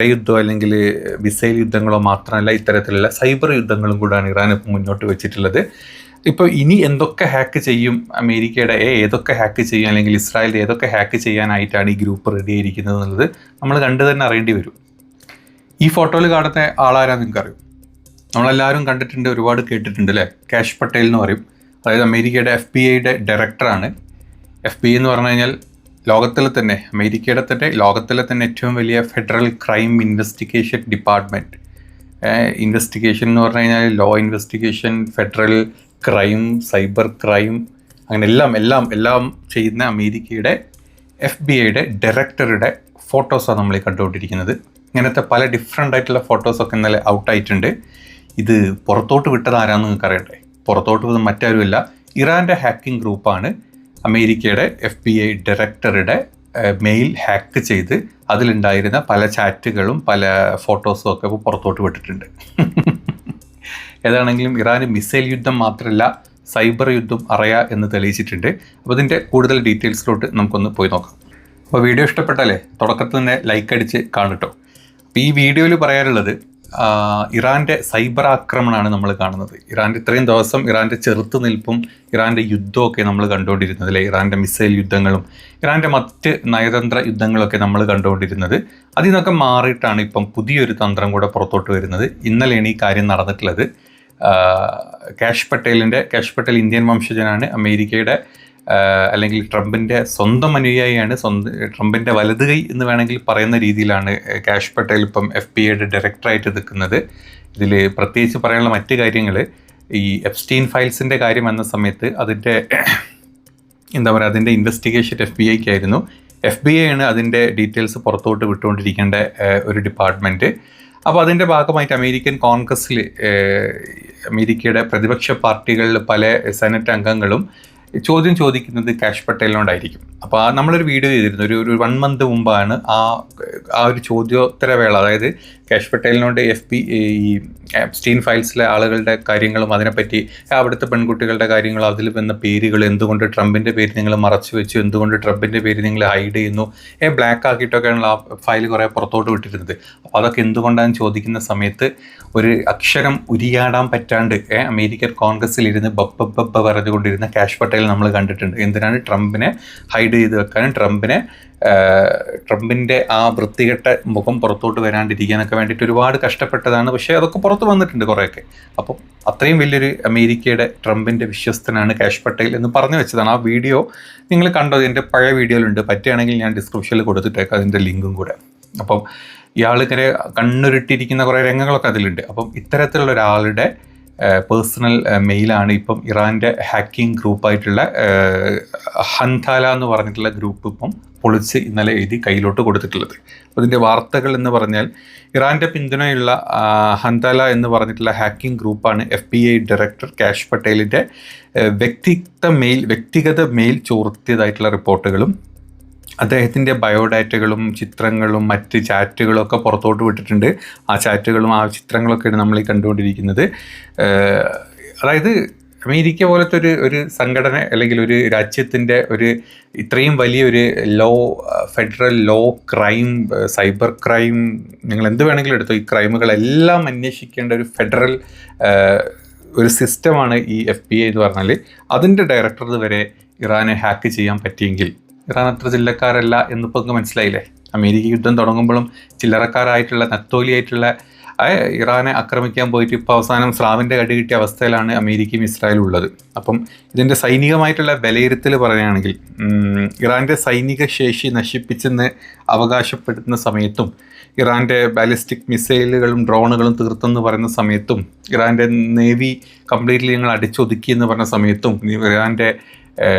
യുദ്ധമോ അല്ലെങ്കിൽ മിസൈൽ യുദ്ധങ്ങളോ മാത്രമല്ല, ഇത്തരത്തിലുള്ള സൈബർ യുദ്ധങ്ങളും കൂടാണ് ഇറാൻ ഇപ്പോൾ മുന്നോട്ട് വെച്ചിട്ടുള്ളത്. ഇപ്പോൾ ഇനി എന്തൊക്കെ ഹാക്ക് ചെയ്യും അമേരിക്കയുടെ ഏതൊക്കെ ഹാക്ക് ചെയ്യും അല്ലെങ്കിൽ ഇസ്രായേലിൻ്റെ ഏതൊക്കെ ഹാക്ക് ചെയ്യാനായിട്ടാണ് ഈ ഗ്രൂപ്പ് റെഡി ആയിരിക്കുന്നത് എന്നുള്ളത് നമ്മൾ കണ്ടു തന്നെ അറിയേണ്ടി വരും. ഈ ഫോട്ടോയിൽ കാണുന്ന ആളാരാന്ന് നിങ്ങൾക്കറിയും? നമ്മളെല്ലാവരും കണ്ടിട്ടുണ്ട്, ഒരുപാട് കേട്ടിട്ടുണ്ട് അല്ലേ? കാഷ് പട്ടേൽ എന്ന് പറയും. അതായത് അമേരിക്കയുടെ FBI ഡയറക്ടറാണ്. FBI എന്ന് പറഞ്ഞു കഴിഞ്ഞാൽ അമേരിക്കയുടെ ലോകത്തിലെ തന്നെ ഏറ്റവും വലിയ federal crime investigation department. Investigation എന്ന് പറഞ്ഞു കഴിഞ്ഞാൽ law investigation, federal crime, cyber crime, അങ്ങനെ എല്ലാം ചെയ്യുന്ന അമേരിക്കയുടെ FBI ഡയറക്ടറുടെ ഫോട്ടോസാണ് നമ്മൾ കണ്ടുകൊണ്ടിരിക്കുന്നത്. ഇങ്ങനത്തെ പല ഡിഫറെൻ്റ് ആയിട്ടുള്ള ഫോട്ടോസൊക്കെ ഇന്നലെ ഔട്ടായിട്ടുണ്ട്. ഇത് പുറത്തോട്ട് വിട്ടത് ആരാന്ന് നിങ്ങൾക്ക് അറിയണ്ടേ? പുറത്തോട്ട് വിട്ടത് മറ്റാരുമല്ല, ഇറാൻ്റെ ഹാക്കിംഗ് ഗ്രൂപ്പാണ് അമേരിക്കയുടെ FBI ഡയറക്ടറുടെ മെയിൽ ഹാക്ക് ചെയ്ത് അതിലുണ്ടായിരുന്ന പല ചാറ്റുകളും പല ഫോട്ടോസും ഒക്കെ ഇപ്പോൾ പുറത്തോട്ട് വിട്ടിട്ടുണ്ട്. ഏതാണെങ്കിലും ഇറാന് മിസൈൽ യുദ്ധം മാത്രമല്ല സൈബർ യുദ്ധം അറിയാം എന്ന് തെളിയിച്ചിട്ടുണ്ട്. അപ്പോൾ ഇതിൻ്റെ കൂടുതൽ ഡീറ്റെയിൽസിലോട്ട് നമുക്കൊന്ന് പോയി നോക്കാം. അപ്പോൾ വീഡിയോ ഇഷ്ടപ്പെട്ടാലേ തുടക്കത്തിൽ തന്നെ ലൈക്ക് അടിച്ച് കാണട്ടോ. അപ്പോൾ ഈ വീഡിയോയിൽ പറയാനുള്ളത് ഇറാൻ്റെ സൈബർ ആക്രമണമാണ് നമ്മൾ കാണുന്നത്. ഇറാൻ്റെ ഇത്രയും ദിവസം ഇറാൻ്റെ ചെറുത്തുനിൽപ്പും ഇറാൻ്റെ യുദ്ധമൊക്കെ നമ്മൾ കണ്ടുകൊണ്ടിരുന്നത് അല്ലേ? ഇറാൻ്റെ മിസൈൽ യുദ്ധങ്ങളും ഇറാൻ്റെ മറ്റ് നയതന്ത്ര യുദ്ധങ്ങളൊക്കെ നമ്മൾ കണ്ടുകൊണ്ടിരുന്നത്. അതിൽ നിന്നൊക്കെ മാറിയിട്ടാണ് ഇപ്പം പുതിയൊരു തന്ത്രം കൂടെ പുറത്തോട്ട് വരുന്നത്. ഇന്നലെയാണ് ഈ കാര്യം നടന്നിട്ടുള്ളത്. കാഷ് പട്ടേൽ ഇന്ത്യൻ വംശജനാണ്. അമേരിക്കയുടെ അല്ലെങ്കിൽ ട്രംപിൻ്റെ സ്വന്തം അനുയായിയാണ്. ട്രംപിൻ്റെ വലത് കൈ എന്ന് വേണമെങ്കിൽ പറയുന്ന രീതിയിലാണ് കാഷ് പട്ടേൽ ഇപ്പം FBI ഡയറക്ടറായിട്ട് നിൽക്കുന്നത്. ഇതിൽ പ്രത്യേകിച്ച് പറയാനുള്ള മറ്റ് കാര്യങ്ങൾ, ഈ എപ്സ്റ്റീൻ ഫയൽസിൻ്റെ കാര്യം വന്ന സമയത്ത് അതിൻ്റെ അതിൻ്റെ ഇൻവെസ്റ്റിഗേഷൻ FBIക്കായിരുന്നു. FBI ആണ് അതിൻ്റെ ഡീറ്റെയിൽസ് പുറത്തോട്ട് വിട്ടുകൊണ്ടിരിക്കേണ്ട ഒരു ഡിപ്പാർട്ട്മെൻറ്റ്. അപ്പോൾ അതിൻ്റെ ഭാഗമായിട്ട് അമേരിക്കൻ കോൺഗ്രസ്സിൽ അമേരിക്കയുടെ പ്രതിപക്ഷ പാർട്ടികളിൽ പല സെനറ്റ് അംഗങ്ങളും ചോദ്യം ചോദിക്കുന്നത് കാഷ് പട്ടേലിനോടായിരിക്കും. അപ്പോൾ നമ്മളൊരു വീഡിയോ ചെയ്തിരുന്നു ഒരു 1 month മുമ്പാണ് ആ ഒരു ചോദ്യോത്തരവേള. അതായത് കാഷ് പട്ടേലിനോട് ഈ എപ്സ്റ്റീൻ ഫയൽസിലെ ആളുകളുടെ കാര്യങ്ങളും അതിനെപ്പറ്റി അവിടുത്തെ പെൺകുട്ടികളുടെ കാര്യങ്ങളും അതിൽ വന്ന പേരുകൾ, എന്തുകൊണ്ട് ട്രംപിൻ്റെ പേര് നിങ്ങൾ മറച്ചു വെച്ചു, എന്തുകൊണ്ട് ട്രംപിൻ്റെ പേര് നിങ്ങൾ ഹൈഡ് ചെയ്യുന്നു, ബ്ലാക്ക് ആക്കിയിട്ടൊക്കെയാണ് ആ ഫയൽ കുറേ പുറത്തോട്ട് വിട്ടിരുന്നത്. അപ്പോൾ അതൊക്കെ എന്തുകൊണ്ടാണ് ചോദിക്കുന്ന സമയത്ത് ഒരു അക്ഷരം ഉരിയാടാൻ പറ്റാണ്ട് അമേരിക്കൻ കോൺഗ്രസ്സിലിരുന്ന് ബബ്ബ പറഞ്ഞുകൊണ്ടിരുന്ന കാഷ് പട്ടേൽ നമ്മൾ കണ്ടിട്ടുണ്ട്. എന്തിനാണ്? ട്രംപിനെ ഹൈഡ് ചെയ്ത് വെക്കാനും ട്രംപിൻ്റെ ആ വൃത്തികെട്ട മുഖം പുറത്തോട്ട് വരാണ്ടിരിക്കാനൊക്കെ വേണ്ടിയിട്ട് ഒരുപാട് കഷ്ടപ്പെട്ടതാണ്. പക്ഷേ അതൊക്കെ പുറത്ത് വന്നിട്ടുണ്ട് കുറേയൊക്കെ. അപ്പം അത്രയും വലിയൊരു അമേരിക്കയുടെ ട്രംപിൻ്റെ വിശ്വസ്തനാണ് കാഷ് പട്ടേൽ എന്ന് പറഞ്ഞു വെച്ചതാണ്. ആ വീഡിയോ നിങ്ങൾ കണ്ടത് എൻ്റെ പഴയ വീഡിയോയിലുണ്ട്. പറ്റുകയാണെങ്കിൽ ഞാൻ ഡിസ്ക്രിപ്ഷനിൽ കൊടുത്തിട്ടേക്കാം അതിൻ്റെ ലിങ്കും കൂടെ. അപ്പം ഇയാളിങ്ങനെ കണ്ണുരുട്ടിയിരിക്കുന്ന കുറേ രംഗങ്ങളൊക്കെ അതിലുണ്ട്. അപ്പം ഇത്തരത്തിലുള്ള ഒരാളുടെ പേഴ്സണൽ മെയിലാണ് ഇപ്പം ഇറാൻ്റെ ഹാക്കിംഗ് ഗ്രൂപ്പായിട്ടുള്ള ഹൻതാല എന്ന് പറഞ്ഞിട്ടുള്ള ഗ്രൂപ്പ് ഇപ്പം പൊളിച്ച് ഇന്നലെ എഴുതി കയ്യിലോട്ട് കൊടുത്തിട്ടുള്ളത്. അപ്പോൾ ഇതിൻ്റെ വാർത്തകൾ എന്ന് പറഞ്ഞാൽ ഇറാൻ്റെ പിന്തുണയുള്ള ഹൻതാല എന്ന് പറഞ്ഞിട്ടുള്ള ഹാക്കിംഗ് ഗ്രൂപ്പാണ് FBI ഡയറക്ടർ കാഷ് പട്ടേലിൻ്റെ വ്യക്തിഗത മെയിൽ ചോർത്തിയതായിട്ടുള്ള റിപ്പോർട്ടുകളും അദ്ദേഹത്തിൻ്റെ ബയോഡാറ്റകളും ചിത്രങ്ങളും മറ്റ് ചാറ്റുകളും ഒക്കെ പുറത്തോട്ട് വിട്ടിട്ടുണ്ട്. ആ ചാറ്റുകളും ആ ചിത്രങ്ങളൊക്കെയാണ് നമ്മൾ ഈ കണ്ടുകൊണ്ടിരിക്കുന്നത്. അതായത് അമേരിക്ക പോലത്തെ ഒരു സംഘടന അല്ലെങ്കിൽ ഒരു രാജ്യത്തിൻ്റെ ഇത്രയും വലിയൊരു federal law crime, cyber crime, നിങ്ങൾ എന്ത് വേണമെങ്കിലും എടുത്തോ, ഈ ക്രൈമുകളെല്ലാം അന്വേഷിക്കേണ്ട ഒരു ഫെഡറൽ ഒരു സിസ്റ്റമാണ് ഈ FBI എന്ന് പറഞ്ഞാൽ. അതിൻ്റെ ഡയറക്ടർ വരെ ഇറാനെ ഹാക്ക് ചെയ്യാൻ പറ്റിയെങ്കിൽ ഇറാൻ അത്ര ചില്ലക്കാരല്ല എന്നിപ്പോൾ നിങ്ങൾക്ക് മനസ്സിലായില്ലേ? അമേരിക്ക യുദ്ധം തുടങ്ങുമ്പോഴും ചില്ലറക്കാരായിട്ടുള്ള നത്തോലിയായിട്ടുള്ള ഇറാനെ ആക്രമിക്കാൻ പോയിട്ട് ഇപ്പോൾ അവസാനം സ്രാവിൻ്റെ കടി കിട്ടിയ അവസ്ഥയിലാണ് അമേരിക്കയും ഇസ്രായേലും ഉള്ളത്. അപ്പം ഇതിൻ്റെ സൈനികമായിട്ടുള്ള വിലയിരുത്തൽ പറയുകയാണെങ്കിൽ ഇറാൻ്റെ സൈനിക ശേഷി നശിപ്പിച്ചെന്ന് അവകാശപ്പെടുന്ന സമയത്തും ഇറാൻ്റെ ബാലിസ്റ്റിക് മിസൈലുകളും ഡ്രോണുകളും തീർത്തെന്ന് പറയുന്ന സമയത്തും ഇറാൻ്റെ നേവി കംപ്ലീറ്റ്ലി ഞങ്ങൾ അടിച്ചൊതുക്കി എന്ന് പറഞ്ഞ സമയത്തും ഇറാൻ്റെ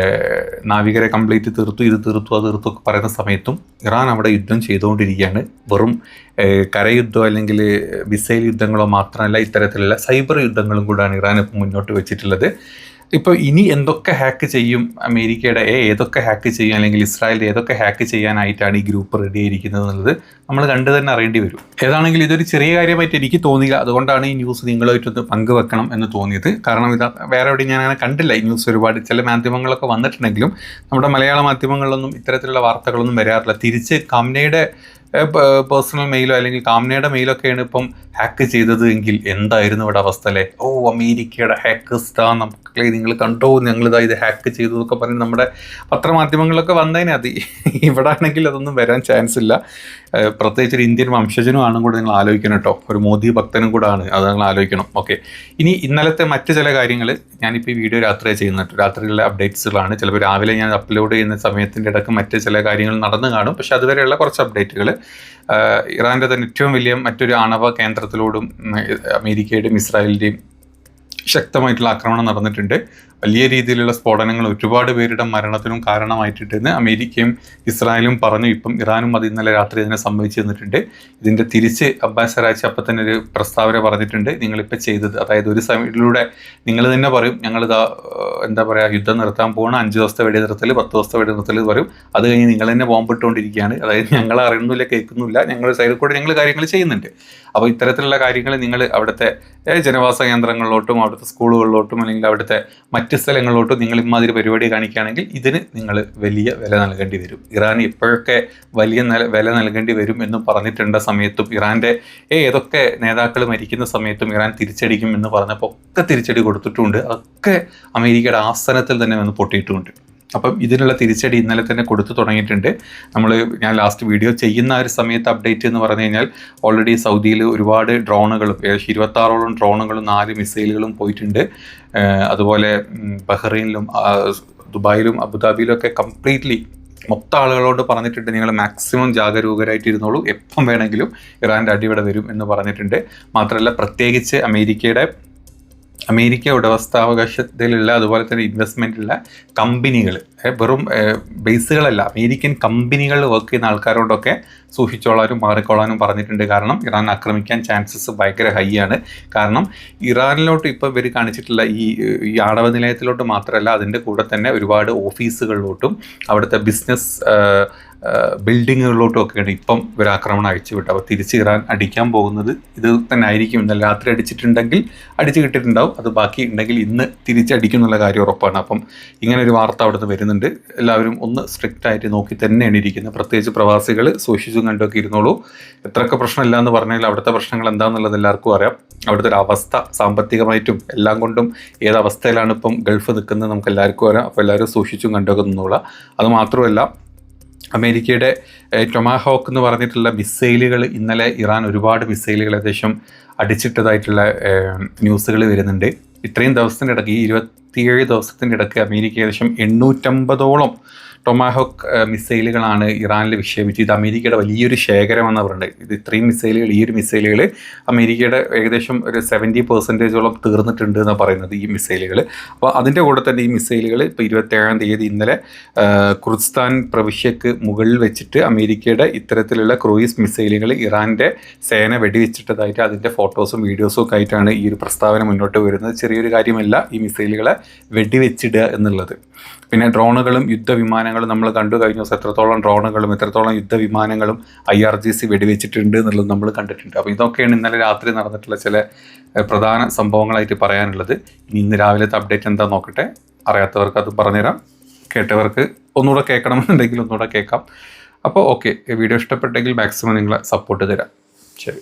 നാവികരെ കംപ്ലീറ്റ് തീർത്തു, ഇത് തീർത്തു അത് തീർത്തു ഒക്കെ പറയുന്ന സമയത്തും ഇറാൻ അവിടെ യുദ്ധം ചെയ്തുകൊണ്ടിരിക്കുകയാണ്. വെറും കരയുദ്ധമോ അല്ലെങ്കിൽ മിസൈൽ യുദ്ധങ്ങളോ മാത്രമല്ല, ഇത്തരത്തിലുള്ള സൈബർ യുദ്ധങ്ങളും കൂടാണ് ഇറാൻ ഇപ്പോൾ മുന്നോട്ട് വെച്ചിട്ടുള്ളത്. ഇപ്പോൾ ഇനി എന്തൊക്കെ ഹാക്ക് ചെയ്യും അമേരിക്കയുടെ ഏതൊക്കെ ഹാക്ക് ചെയ്യും അല്ലെങ്കിൽ ഇസ്രായേലിൻ്റെ ഏതൊക്കെ ഹാക്ക് ചെയ്യാനായിട്ടാണ് ഈ ഗ്രൂപ്പ് റെഡി ആയിരിക്കുന്നത് എന്നുള്ളത് നമ്മൾ കണ്ടു തന്നെ അറിയേണ്ടി വരും. ഏതാണെങ്കിലും ഇതൊരു ചെറിയ കാര്യമായിട്ട് എനിക്ക് തോന്നിയില്ല. അതുകൊണ്ടാണ് ഈ ന്യൂസ് നിങ്ങളുമായിട്ടൊന്ന് പങ്കുവെക്കണം എന്ന് തോന്നിയത്. കാരണം ഇത് വേറെ എവിടെയും ഞാൻ അങ്ങനെ കണ്ടില്ല. ഈ ന്യൂസ് ഒരുപാട് ചില മാധ്യമങ്ങളൊക്കെ വന്നിട്ടുണ്ടെങ്കിലും നമ്മുടെ മലയാള മാധ്യമങ്ങളിലൊന്നും ഇത്തരത്തിലുള്ള വാർത്തകളൊന്നും വരാറില്ല. തിരിച്ച് ഖാംനയുടെ പേഴ്സണൽ മെയിലോ അല്ലെങ്കിൽ കാംനയുടെ മെയിലൊക്കെയാണ് ഇപ്പം ഹാക്ക് ചെയ്തത് എങ്കിൽ എന്തായിരുന്നു ഇവിടെ അവസ്ഥ അല്ലേ? ഓ, അമേരിക്കയുടെ ഹാക്കേഴ്സ് നമുക്ക് നിങ്ങൾ കണ്ടോ, ഞങ്ങളിതാ ഇത് ഹാക്ക് ചെയ്തു എന്നൊക്കെ പറഞ്ഞ് നമ്മുടെ പത്രമാധ്യമങ്ങളിലൊക്കെ വന്നതിന് അത് ഇവിടെ ആണെങ്കിൽ അതൊന്നും വരാൻ ചാൻസ് ഇല്ല. പ്രത്യേകിച്ച് ഒരു ഇന്ത്യൻ വംശജനുമാണ് കൂടെ നിങ്ങൾ ആലോചിക്കണം കേട്ടോ, ഒരു മോദി ഭക്തനും കൂടെ ആണ്, അത് നിങ്ങൾ ആലോചിക്കണം. ഓക്കെ, ഇനി ഇന്നലത്തെ മറ്റ് ചില കാര്യങ്ങൾ ഞാനിപ്പോൾ ഈ വീഡിയോ രാത്രിയാണ് ചെയ്യുന്നത്, രാത്രിയിലുള്ള അപ്ഡേറ്റ്സുകളാണ്. ചിലപ്പോൾ രാവിലെ ഞാൻ അപ്ലോഡ് ചെയ്യുന്ന സമയത്തിൻ്റെ ഇടയ്ക്ക് മറ്റ് ചില കാര്യങ്ങൾ നടന്നു കാണും, പക്ഷെ അതുവരെയുള്ള കുറച്ച് അപ്ഡേറ്റുകൾ. ഇറാൻ്റെ തന്നെ ഏറ്റവും വലിയ മറ്റൊരു ആണവ കേന്ദ്രത്തിലോടും അമേരിക്കയുടെയും ഇസ്രായേലിൻ്റെയും ശക്തമായിട്ടുള്ള ആക്രമണം നടന്നിട്ടുണ്ട്. വലിയ രീതിയിലുള്ള സ്ഫോടനങ്ങൾ ഒരുപാട് പേരുടെ മരണത്തിനും കാരണമായിട്ടുണ്ടെന്ന് അമേരിക്കയും ഇസ്രായേലും പറഞ്ഞു. ഇപ്പം ഇറാനും അത് ഇന്നലെ രാത്രി തന്നെ സംഭവിച്ചു തന്നിട്ടുണ്ട്. ഇതിൻ്റെ തിരിച്ച് അബ്ബാസ് അറാഗ്ചി അപ്പം തന്നെ ഒരു പ്രസ്താവന പറഞ്ഞിട്ടുണ്ട്. നിങ്ങളിപ്പോൾ ചെയ്തത്, അതായത് ഒരു സൈഡിലൂടെ നിങ്ങൾ തന്നെ പറയും ഞങ്ങളിതാ എന്താ പറയുക യുദ്ധം നിർത്താൻ പോകണം, 5 ദിവസത്തെ വെടിനിർത്തൽ 10 ദിവസത്തെ വെടിനിർത്തൽ പറയും, അത് കഴിഞ്ഞ് നിങ്ങൾ തന്നെ ബോംബിട്ടുകൊണ്ടിരിക്കുകയാണ്. അതായത് ഞങ്ങൾ അറിയുന്നില്ല, കേൾക്കുന്നില്ല, ഞങ്ങളുടെ സൈഡിൽ കൂടെ ഞങ്ങൾ കാര്യങ്ങൾ ചെയ്യുന്നുണ്ട്. അപ്പോൾ ഇത്തരത്തിലുള്ള കാര്യങ്ങൾ നിങ്ങൾ അവിടുത്തെ ജനവാസ കേന്ദ്രങ്ങളിലോട്ടും അവിടുത്തെ സ്കൂളുകളിലോട്ടും അല്ലെങ്കിൽ അവിടുത്തെ മറ്റ് സ്ഥലങ്ങളിലോട്ടും നിങ്ങൾ ഇമാതിരി പരിപാടി കാണിക്കുകയാണെങ്കിൽ ഇതിന് നിങ്ങൾ വലിയ വില നൽകേണ്ടി വരും. ഇറാൻ എപ്പോഴൊക്കെ വലിയ വില നൽകേണ്ടി വരും എന്നും പറഞ്ഞിട്ടുണ്ട സമയത്തും ഇറാൻ്റെ ഏതൊക്കെ നേതാക്കൾ മരിക്കുന്ന സമയത്തും ഇറാൻ തിരിച്ചടിക്കും എന്ന് പറഞ്ഞപ്പോൾ ഒക്കെ തിരിച്ചടി കൊടുത്തിട്ടുണ്ട്. അതൊക്കെ അമേരിക്കയുടെ ആസനത്തിൽ തന്നെ വന്ന് പൊട്ടിയിട്ടുമുണ്ട്. അപ്പം ഇതിനുള്ള തിരിച്ചടി ഇന്നലെ തന്നെ കൊടുത്തു തുടങ്ങിയിട്ടുണ്ട്. ഞാൻ ലാസ്റ്റ് വീഡിയോ ചെയ്യുന്ന ഒരു സമയത്ത് അപ്ഡേറ്റ് എന്ന് പറഞ്ഞു കഴിഞ്ഞാൽ ഓൾറെഡി സൗദിയിൽ ഒരുപാട് ഡ്രോണുകളും 26ഓളം ഡ്രോണുകളും 4 മിസൈലുകളും പോയിട്ടുണ്ട്. അതുപോലെ ബഹ്റൈനിലും ദുബായിലും അബുദാബിയിലും ഒക്കെ കംപ്ലീറ്റ്ലി മൊത്തം ആളുകളോട് പറഞ്ഞിട്ടുണ്ട് നിങ്ങൾ മാക്സിമം ജാഗരൂകരായിട്ടിരുന്നോളൂ, എപ്പം വേണമെങ്കിലും ഇറാൻ്റെ അടിവിടെ വരും എന്ന് പറഞ്ഞിട്ടുണ്ട്. മാത്രമല്ല പ്രത്യേകിച്ച് അമേരിക്ക ഉടമസ്ഥാവകാശത്തിലുള്ള അതുപോലെ തന്നെ ഇൻവെസ്റ്റ്മെൻറ്റുള്ള കമ്പനികൾ, വെറും ബേസുകളല്ല, അമേരിക്കൻ കമ്പനികളിൽ വർക്ക് ചെയ്യുന്ന ആൾക്കാരോടൊക്കെ സൂക്ഷിച്ചോളാനും മാറിക്കോളാനും പറഞ്ഞിട്ടുണ്ട്. കാരണം ഇറാൻ ആക്രമിക്കാൻ ചാൻസസ് ഭയങ്കര ഹൈ ആണ്. കാരണം ഇറാനിലോട്ട് ഇപ്പോൾ ഇവർ കാണിച്ചിട്ടുള്ള ഈ ആണവ നിലയത്തിലോട്ട് മാത്രമല്ല, അതിൻ്റെ കൂടെ തന്നെ ഒരുപാട് ഓഫീസുകളിലോട്ടും അവിടുത്തെ ബിസിനസ് ബിൽഡിങ്ങുകളിലോട്ടും ഒക്കെയാണ് ഇപ്പം ഇവർ ആക്രമണം അയച്ചുവിട്ടു. അപ്പോൾ തിരിച്ച് ഇറാൻ അടിക്കാൻ പോകുന്നത് ഇത് തന്നെ ആയിരിക്കും. ഇന്നലെ രാത്രി അടിച്ചിട്ടുണ്ടെങ്കിൽ അടിച്ചു കിട്ടിയിട്ടുണ്ടാവും, അത് ബാക്കി ഉണ്ടെങ്കിൽ ഇന്ന് തിരിച്ചടിക്കും എന്നുള്ള കാര്യം ഉറപ്പാണ്. അപ്പം ഇങ്ങനെ ഒരു വാർത്ത അവിടുന്ന് വരുന്നുണ്ട്. എല്ലാവരും ഒന്ന് സ്ട്രിക്റ്റ് ആയിട്ട് നോക്കി തന്നെയാണ് ഇരിക്കുന്നത്. പ്രത്യേകിച്ച് പ്രവാസികൾ സൂക്ഷിച്ചും കണ്ടൊക്കെ ഇരുന്നോളൂ. എത്രയൊക്കെ പ്രശ്നമില്ല എന്ന് പറഞ്ഞാൽ അവിടുത്തെ പ്രശ്നങ്ങൾ എന്താണെന്നുള്ളത് എല്ലാവർക്കും അറിയാം. അവിടുത്തെ ഒരു അവസ്ഥ സാമ്പത്തികമായിട്ടും എല്ലാം കൊണ്ടും ഏതവസ്ഥയിലാണ് ഇപ്പം ഗൾഫ് നിൽക്കുന്നത് നമുക്ക് എല്ലാവർക്കും അറിയാം. അപ്പോൾ എല്ലാവരും സൂക്ഷിച്ചും കണ്ടൊക്കെ നിന്നോളാം. അത് മാത്രമല്ല, അമേരിക്കയുടെ ടൊമാഹോക്ക് എന്ന് പറഞ്ഞിട്ടുള്ള മിസൈലുകൾ ഇന്നലെ ഇറാൻ ഒരുപാട് മിസൈലുകൾ ഏകദേശം അടിച്ചിട്ടതായിട്ടുള്ള ന്യൂസുകൾ വരുന്നുണ്ട്. ഇത്രയും ദിവസത്തിൻ്റെ ഇടയ്ക്ക്, ഈ 27 ദിവസത്തിൻ്റെ ഇടയ്ക്ക് അമേരിക്ക ഏകദേശം 850ഓളം ടൊമാഹോക്ക് മിസൈലുകളാണ് ഇറാനിൽ വിക്ഷേപിച്ചത്. ഇത് അമേരിക്കയുടെ വലിയൊരു ശേഖരമെന്ന് പറയുന്നത്. ഇത് ഇത്രയും മിസൈലുകൾ, ഈ ഒരു മിസൈലുകൾ അമേരിക്കയുടെ ഏകദേശം ഒരു 70% തീർന്നിട്ടുണ്ട് എന്നാണ് പറയുന്നത് ഈ മിസൈലുകൾ. അപ്പോൾ അതിൻ്റെ കൂടെ തന്നെ ഈ മിസൈലുകൾ ഇപ്പോൾ 27-ാം തീയതി ഇന്നലെ ഖുർദിസ്ഥാൻ പ്രവിശ്യക്ക് മുകളിൽ വെച്ചിട്ട് അമേരിക്കയുടെ ഇത്തരത്തിലുള്ള ക്രൂയിസ് മിസൈലുകൾ ഇറാൻ്റെ സേന വെടിവെച്ചിട്ടതായിട്ട് അതിൻ്റെ ഫോട്ടോസും വീഡിയോസും ഒക്കെ ആയിട്ടാണ് ഈ ഒരു പ്രസ്താവന മുന്നോട്ട് വരുന്നത്. ചെറിയൊരു കാര്യമല്ല ഈ മിസൈലുകളെ വെടിവെച്ചിടുക എന്നുള്ളത്. പിന്നെ ഡ്രോണുകളും യുദ്ധവിമാനങ്ങളും നമ്മൾ കണ്ടു കഴിഞ്ഞ ദിവസം എത്രത്തോളം ഡ്രോണുകളും എത്രത്തോളം യുദ്ധവിമാനങ്ങളും IRGC വെടിവെച്ചിട്ടുണ്ട് എന്നുള്ളത് നമ്മൾ കണ്ടിട്ടുണ്ട്. അപ്പോൾ ഇതൊക്കെയാണ് ഇന്നലെ രാത്രി നടന്നിട്ടുള്ള ചില പ്രധാന സംഭവങ്ങളായിട്ട് പറയാനുള്ളത്. ഇന്ന് രാവിലത്തെ അപ്ഡേറ്റ് എന്താ നോക്കട്ടെ. അറിയാത്തവർക്ക് അത് പറഞ്ഞുതരാം, കേട്ടവർക്ക് ഒന്നുകൂടെ കേൾക്കണമെന്നുണ്ടെങ്കിൽ ഒന്നുകൂടെ കേൾക്കാം. അപ്പോൾ ഓക്കെ, വീഡിയോ ഇഷ്ടപ്പെട്ടെങ്കിൽ മാക്സിമം നിങ്ങളെ സപ്പോർട്ട് തരാം. ശരി.